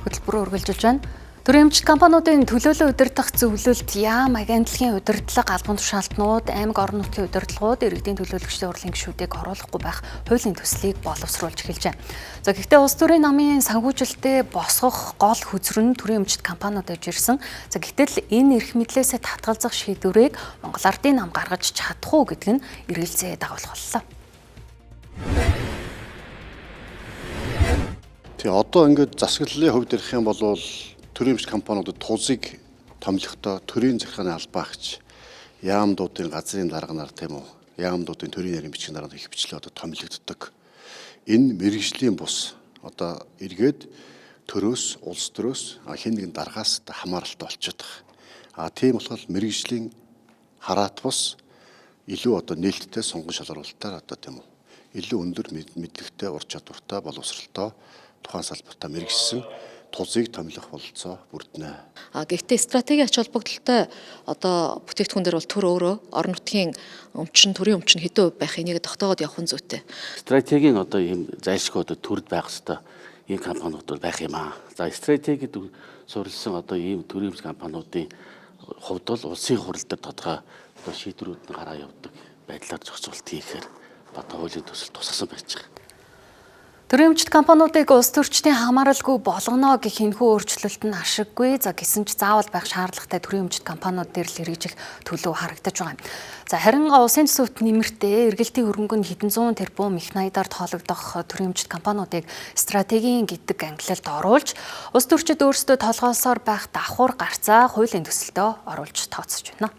Хөтөлбөрөөр үргэлжилж байна. Төрийн эмчит компаниудын төлөөлөл удирдах зөвлөлд яам агентлагийн удирдлага, албан тушаалтнууд, аймаг орон нутгийн удирдлагууд иргэдийн төлөөлөгчдийн урлын гишүүдийг оруулахгүй байх хуулийн төслийг боловсруулж эхэлжээ. За гэхдээ улс төрийн намын санхүүжилтэд босгох гол хөзөр нь төрийн эмчит компаниудад ирсэн. За гэтэл энэ эрх мэдлээсээ татгалзах шийдвэрийг Монгол Ардын нам гаргаж чадах уу гэдэг нь эргэлзээ дагуулах боллоо. Одоо ингээд засаглалын хувьд ярих юм бол төрийн эмчит компаниудад тузыг томилохдоо төрийн захиргааны албаагч яамдуудын газрын дарга нар тийм үү яамдуудын төрийн нарийн бичгийн дарга их бичлээ томилогддог. Энэ мэргэжлийн бус эргээд төрөөс улс төрөөс хэн нэгэн даргаас хамааралтай болчиход байгаа. Тийм болохоор мэргэжлийн хараат бус илүү нээлттэй сонгон шалгаруулалтаар тийм үү илүү өндөр мэдлэгтэй ур чадвартай боловсралтай тухайн салбартаа мэргэжсэн тузыг томилох бололцоо бүрднэ. Гэхдээ стратегийн ач холбогдолтой бүтээгдэхүүн дээр бол төр өөрөө орон нутгийн төрийн өмчин хэдэн хувь байх энийг тогтоогоод явах нь зүйтэй. Стратегийн ийм зайлшгүй төрд байх хэвээр ийм компаниуд байх юм аа. За стратегид суурилсан ийм төрийн эмчит компаниудын хувьд бол улсын хурал дээр тодорхой шийдвэрүүд нь гараа явдаг байдлаар зохицуулт хийхээр хуулийн төсөл тусгасан байж байгаа. Төрийн эмчит компаниудыг улс төрчдийн хамааралгүй болгоно гэх энэхүү өөрчлөлт нь ашиггүй. За гэсэн ч заавал байх шаардлагатай төрийн эмчит компаниуд дээр л хэрэгжих төлөв харагдаж байгаа юм. За харин улсын төсөвт нэмэртэй эргэлтийн хөрөнгө нь хэдэн зуун тэрбум их найдаар тоологдох төрийн эмчит компаниудыг стратегийн гэдэг ангилалд оруулж улс төрчид өөрсдөө толгоосоор байх давхар гарцаа хуулийн төсөлтөө оруулж тооцож байна.